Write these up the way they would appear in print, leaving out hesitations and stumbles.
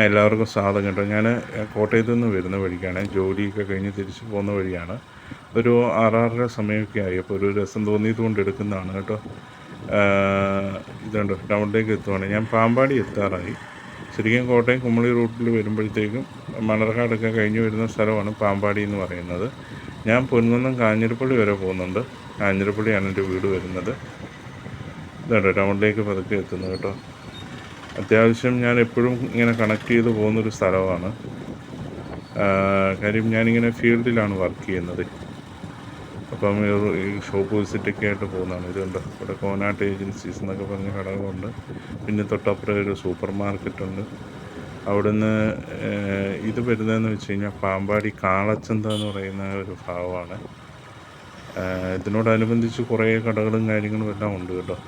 എല്ലാവർക്കും സ്വാഗതം കേട്ടോ. ഞാൻ കോട്ടയത്ത് നിന്ന് വരുന്ന വഴിക്കാണ്, ജോലിയൊക്കെ കഴിഞ്ഞ് തിരിച്ചു പോകുന്ന വഴിയാണ്. ഒരു 6:30 സമയമൊക്കെ ആയി. അപ്പോൾ ഒരു രസം തോന്നിയത് കൊണ്ട് എടുക്കുന്നതാണ് കേട്ടോ. ഇതുണ്ട്, ടൗണിലേക്ക് എത്തുവാണ്. ഞാൻ പാമ്പാടി എത്താറായി. ശരിക്കും കോട്ടയം കുമളി റൂട്ടിൽ വരുമ്പോഴത്തേക്കും മണർകാടൊക്കെ കഴിഞ്ഞ് വരുന്ന സ്ഥലമാണ് പാമ്പാടി എന്ന് പറയുന്നത്. ഞാൻ പൊൻകുന്നം കാഞ്ഞിരപ്പള്ളി വരെ പോകുന്നുണ്ട്. കാഞ്ഞിരപ്പള്ളിയാണ് എൻ്റെ വീട് വരുന്നത്. ഇതുണ്ട്, ടൗണിലേക്ക് പതുക്കെ എത്തുന്നു കേട്ടോ. അത്യാവശ്യം ഞാൻ എപ്പോഴും ഇങ്ങനെ കണക്ട് ചെയ്ത് പോകുന്നൊരു സ്ഥലമാണ്. കാര്യം ഞാനിങ്ങനെ ഫീൽഡിലാണ് വർക്ക് ചെയ്യുന്നത്. അപ്പം ഈ ഷോപ്പ് വിസിറ്റൊക്കെ ആയിട്ട് പോകുന്നതാണ്. ഇതുണ്ട്, ഇവിടെ കോനാട്ട് ഏജൻസീസ് എന്നൊക്കെ പറഞ്ഞ കടകളുണ്ട്. പിന്നെ തൊട്ടപ്പുറം ഒരു സൂപ്പർ മാർക്കറ്റുണ്ട്. അവിടുന്ന് ഇത് വരുന്നതെന്ന് വെച്ച് കഴിഞ്ഞാൽ പാമ്പാടി കാളച്ചന്ത എന്ന് പറയുന്ന ഒരു ഭാഗമാണ്. ഇതിനോടനുബന്ധിച്ച് കുറേ കടകളും കാര്യങ്ങളും എല്ലാം ഉണ്ട് കേട്ടോ.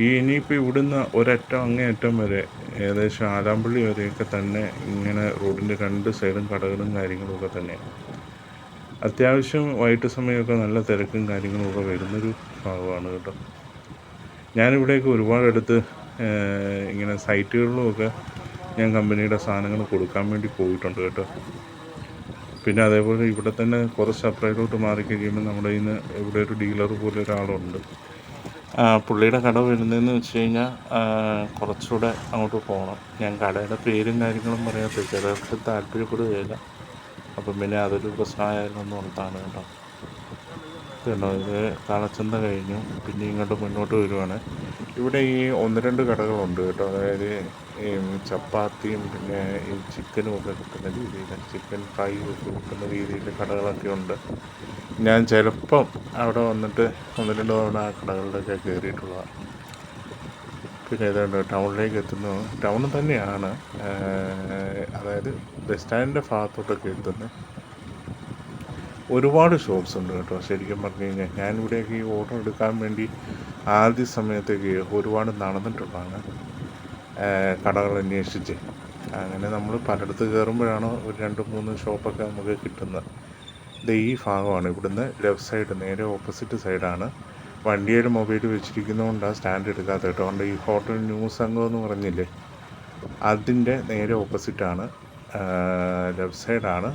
ഇനിയിപ്പോൾ ഇവിടുന്ന് ഒരറ്റം അങ്ങേയറ്റം വരെ ഏകദേശം ആലാമ്പള്ളി വരെയൊക്കെ തന്നെ ഇങ്ങനെ റോഡിൻ്റെ രണ്ട് സൈഡും കടകളും കാര്യങ്ങളുമൊക്കെ തന്നെയാണ്. അത്യാവശ്യം വൈകിട്ട് സമയമൊക്കെ നല്ല തിരക്കും കാര്യങ്ങളുമൊക്കെ വരുന്നൊരു ഭാഗമാണ് കേട്ടോ. ഞാനിവിടെയൊക്കെ ഒരുപാടടുത്ത് ഇങ്ങനെ സൈറ്റുകളിലുമൊക്കെ ഞാൻ കമ്പനിയുടെ സാധനങ്ങൾ കൊടുക്കാൻ വേണ്ടി പോയിട്ടുണ്ട് കേട്ടോ. പിന്നെ അതേപോലെ ഇവിടെ തന്നെ കുറച്ച് അപ്പുറത്തോട്ട് മാറിക്കഴിയുമ്പോൾ നമ്മുടെ ഇന്ന് ഇവിടെ ഒരു ഡീലർ പോലെ ഒരാളുണ്ട്. പുള്ളിയുടെ കട വരുന്നതെന്ന് വെച്ച് കഴിഞ്ഞാൽ കുറച്ചുകൂടെ അങ്ങോട്ട് പോകണം. ഞാൻ കടയുടെ പേരും കാര്യങ്ങളും പറയാത്ത ചിലർക്ക് താല്പര്യപ്പെടുകയില്ല. അപ്പം പിന്നെ അതൊരു പ്രശ്നമായാലൊന്നും ഓർത്താണ് കേട്ടോ. ഇതുണ്ടോ, ഇത് കാളച്ചന്ത കഴിഞ്ഞു. പിന്നെ ഇങ്ങോട്ട് മുന്നോട്ട് വരുവാണ്. ഇവിടെ ഈ 1-2 കടകളുണ്ട് കേട്ടോ. അതായത് ഈ ചപ്പാത്തിയും പിന്നെ ഈ ചിക്കനും ഒക്കെ കിട്ടുന്ന രീതിയിൽ, ചിക്കൻ ഫ്രൈ ഒക്കെ കിട്ടുന്ന രീതിയിൽ കടകളൊക്കെ ഉണ്ട്. ഞാൻ ചിലപ്പം അവിടെ വന്നിട്ട് 1-2 തവണ ആ കടകളിലൊക്കെ കയറിയിട്ടുള്ളതാണ്. പിന്നെ ഏതാണ്ട് ടൗണിലേക്ക് എത്തുന്നു. ടൗണിൽ തന്നെയാണ്, അതായത് ബസ് സ്റ്റാൻഡിൻ്റെ ഭാഗത്തോട്ടൊക്കെ എത്തുന്നത്. ഒരുപാട് ഷോപ്സ് ഉണ്ട് കേട്ടോ. ശരിക്കും പറഞ്ഞു കഴിഞ്ഞാൽ ഞാനിവിടേക്ക് ഈ ഓർഡർ എടുക്കാൻ വേണ്ടി ആദ്യ സമയത്തേക്ക് ഒരുപാട് നടന്നിട്ടുള്ളതാണ് കടകൾ അന്വേഷിച്ച്. അങ്ങനെ നമ്മൾ പലയിടത്ത് കയറുമ്പോഴാണ് ഒരു 2-3 ഷോപ്പൊക്കെ നമുക്ക് കിട്ടുന്നത്. ഇത് ഈ ഭാഗമാണ്. ഇവിടുന്ന് ലെഫ്റ്റ് സൈഡ് നേരെ ഓപ്പോസിറ്റ് സൈഡാണ്. വണ്ടിയിൽ മൊബൈൽ വെച്ചിരിക്കുന്നതുകൊണ്ടാണ് സ്റ്റാൻഡ് എടുക്കാത്ത കേട്ടോ. അതുകൊണ്ട് ഈ ഹോട്ടൽ ന്യൂ സംഘം എന്ന് പറഞ്ഞില്ലേ, അതിൻ്റെ നേരെ ഓപ്പോസിറ്റാണ്, ലെഫ്റ്റ് സൈഡാണ്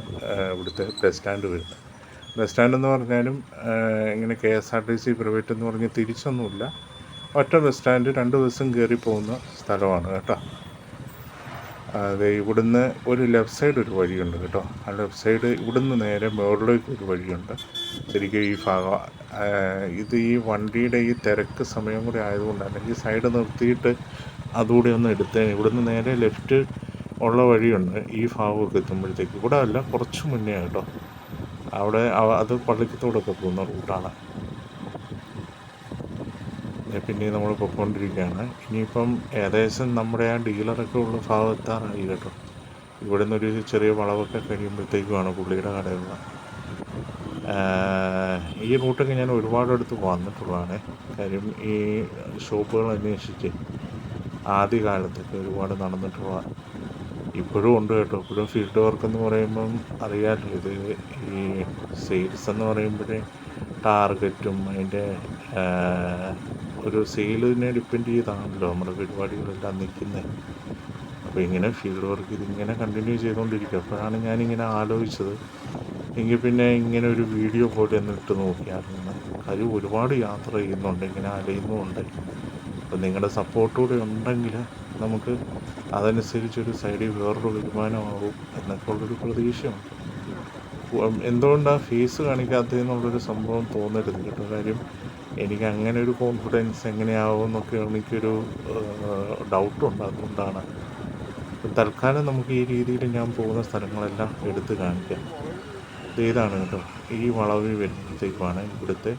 ഇവിടുത്തെ ബസ് സ്റ്റാൻഡ് വരുന്നത്. ബസ് സ്റ്റാൻഡ് എന്ന് പറഞ്ഞാലും ഇങ്ങനെ KSRTC പ്രൈവറ്റ് എന്ന് പറഞ്ഞ് തിരിച്ചൊന്നുമില്ല. ഒറ്റ ബസ് സ്റ്റാൻഡ്, 2 ബസ്സും കയറി പോകുന്ന സ്ഥലമാണ് കേട്ടോ. അതെ, ഇവിടുന്ന് ഒരു ലെഫ്റ്റ് സൈഡ് ഒരു വഴിയുണ്ട് കേട്ടോ. ആ ലെഫ്റ്റ് സൈഡ് ഇവിടുന്ന് നേരെ മുകളിലേക്ക് ഒരു വഴിയുണ്ട്. ശരിക്കും ഈ ഭാഗം ഇത് ഈ വണ്ടിയുടെ ഈ തിരക്ക് സമയം കൂടി ആയതുകൊണ്ട്, അല്ലെങ്കിൽ സൈഡ് നിർത്തിയിട്ട് അതുകൂടി ഒന്ന് എടുത്തേ. ഇവിടുന്ന് നേരെ ലെഫ്റ്റ് ഉള്ള വഴിയുണ്ട് ഈ ഭാഗമൊക്കെ എത്തുമ്പോഴത്തേക്ക്. ഇവിടെ അല്ല, കുറച്ച് മുന്നേ കേട്ടോ. അവിടെ അത് പള്ളിക്കത്തോടൊക്കെ പോകുന്ന റൂട്ടാണ്. പിന്നെ നമ്മൾ പൊയ്ക്കൊണ്ടിരിക്കുകയാണ്. ഇനിയിപ്പം ഏകദേശം നമ്മുടെ ആ ഡീലറൊക്കെ ഉള്ള ഭാഗത്താറായി കേട്ടോ. ഇവിടെ നിന്നൊരു ചെറിയ വളവൊക്കെ കഴിയുമ്പോഴത്തേക്കുമാണ് പുള്ളിയുടെ കടയുള്ള. ഈ റൂട്ടൊക്കെ ഞാൻ ഒരുപാടടുത്ത് വന്നിട്ടുള്ളതാണ്. കാര്യം ഈ ഷോപ്പുകൾ അന്വേഷിച്ച് ആദ്യ കാലത്തൊക്കെ ഒരുപാട് നടന്നിട്ടുള്ള, ഇപ്പോഴും ഉണ്ട് കേട്ടോ. ഇപ്പോഴും ഫീൽഡ് വർക്ക് എന്ന് പറയുമ്പം അറിയാമല്ലോ, ഇത് ഈ സെയിൽസ് എന്ന് പറയുമ്പോഴേ ടാർഗറ്റും അതിൻ്റെ ഒരു സെയിലിനെ ഡിപ്പെൻഡ് ചെയ്താണല്ലോ നമ്മുടെ പരിപാടികളെല്ലാം നിൽക്കുന്നത്. അപ്പോൾ ഇങ്ങനെ ഫീൽഡ് വർക്ക് ഇതിങ്ങനെ കണ്ടിന്യൂ ചെയ്തുകൊണ്ടിരിക്കും. അപ്പോഴാണ് ഞാനിങ്ങനെ ആലോചിച്ചത്, എങ്കിൽ പിന്നെ ഇങ്ങനെ ഒരു വീഡിയോ പോലെ ഒന്ന് ഇട്ട് നോക്കിയായിരുന്നു. കാര്യം ഒരുപാട് യാത്ര ചെയ്യുന്നുണ്ട്, ഇങ്ങനെ അലയുന്നുമുണ്ട്. അപ്പോൾ നിങ്ങളുടെ സപ്പോർട്ടൂടെ ഉണ്ടെങ്കിൽ നമുക്ക് അതനുസരിച്ചൊരു സൈഡിൽ വേറൊരു വരുമാനമാകും എന്നൊക്കെ ഉള്ളൊരു പ്രതീക്ഷയുണ്ട്. എന്തുകൊണ്ടാണ് ഫേസ് കാണിക്കാത്തതെന്നുള്ളൊരു സംഭവം തോന്നരുത് കേട്ടോ. കാര്യം എനിക്ക് അങ്ങനെ ഒരു കോൺഫിഡൻസ് എങ്ങനെയാവും എന്നൊക്കെ എനിക്കൊരു ഡൗട്ടുണ്ട്. അതുകൊണ്ടാണ് തൽക്കാലം നമുക്ക് ഈ രീതിയിൽ ഞാൻ പോകുന്ന സ്ഥലങ്ങളെല്ലാം എടുത്ത് കാണിക്കാം. ഇതാണ് കേട്ടോ, ഈ വളവിൽ വരുമ്പോഴത്തേക്കുമാണ് ഇവിടുത്തെ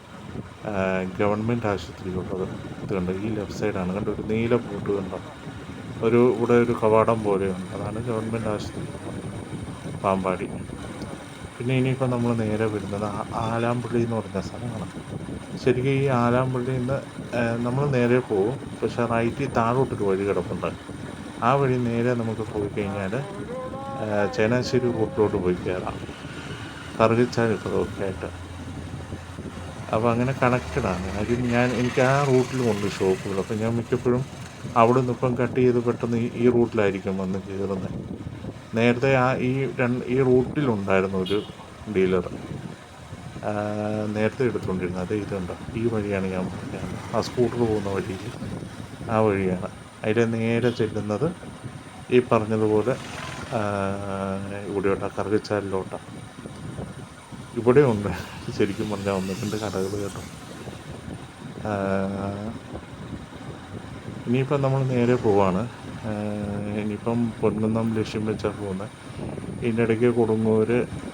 ഗവൺമെൻറ് ആശുപത്രി ഉള്ളത്. ഇത് കണ്ടോ, ഈ ലെഫ്റ്റ് സൈഡാണ് കണ്ടോ, ഒരു നീല ബോട്ട് കണ്ടോ, ഇവിടെ ഒരു കവാടം പോലെയുണ്ട്. അതാണ് ഗവൺമെൻറ് ആശുപത്രി പാമ്പാടി. പിന്നെ ഇനിയിപ്പോൾ നമ്മൾ നേരെ വരുന്നത് ആലാമ്പള്ളി എന്ന് പറഞ്ഞ സ്ഥലമാണ്. ശരിക്കും ഈ ആലാമ്പള്ളിയിൽ നിന്ന് നമ്മൾ നേരെ പോകും. പക്ഷേ റൈറ്റിൽ താഴോട്ടൊരു വഴി കിടപ്പുണ്ട്. ആ വഴി നേരെ നമുക്ക് പോയി കഴിഞ്ഞാൽ ചങ്ങനാശ്ശേരി റൂട്ടിലോട്ട് പോയി കയറാം, കറുകച്ചാലിപ്പുറമൊക്കെ ആയിട്ട്. അപ്പോൾ അങ്ങനെ കണക്റ്റഡാണ്. കാര്യം എനിക്ക് ആ റൂട്ടിലുമുണ്ട് ഷോപ്പുകൾ. അപ്പോൾ ഞാൻ മിക്കപ്പോഴും അവിടെ നിന്ന് ഇപ്പം കട്ട് ചെയ്ത് പെട്ടെന്ന് ഈ റൂട്ടിലായിരിക്കും വന്ന് കയറുന്നത്. നേരത്തെ ഈ റൂട്ടിലുണ്ടായിരുന്നു ഒരു ഡീലർ നേരത്തെ എടുത്തുകൊണ്ടിരുന്നത്. അത് ഇതുണ്ടോ, ഈ വഴിയാണ് ഞാൻ പറഞ്ഞത്, ആ സ്കൂട്ടർ പോകുന്ന വഴിയിൽ ആ വഴിയാണ്. അതിൽ നേരെ ചെല്ലുന്നത് ഈ പറഞ്ഞതുപോലെ ഇവിടെയോട്ടാണ്, കറുകച്ചാലിലോട്ടാണ്. ഇവിടെ ഉണ്ട് ശരിക്കും പറഞ്ഞാൽ 1-2 കടകൾ കേട്ടോ. ഇനിയിപ്പം നമ്മൾ നേരെ പോവാണ്. ഇനിയിപ്പം പൊൻകുന്നം ലക്ഷ്യം വെച്ചാൽ പോകുന്നത്. ഇതിൻ്റെ ഇടയ്ക്ക് കൊടുങ്ങൂർ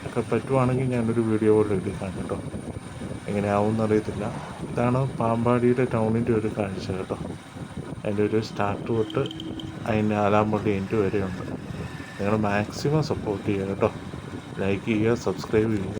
ഒക്കെ പറ്റുവാണെങ്കിൽ ഞാനൊരു വീഡിയോ പോലെ എടുക്കാം കേട്ടോ. എങ്ങനെയാവും അറിയത്തില്ല. ഇതാണ് പാമ്പാടിയുടെ ടൗണിൻ്റെ ഒരു കാഴ്ച കേട്ടോ. അതിൻ്റെ ഒരു സ്റ്റാർട്ട് തൊട്ട് അതിൻ്റെ ആലാമ്പള്ളി എൻഡ് വരെയുണ്ട്. നിങ്ങൾ മാക്സിമം സപ്പോർട്ട് ചെയ്യുക കേട്ടോ. ലൈക്ക് ചെയ്യുക, സബ്സ്ക്രൈബ് ചെയ്യുക.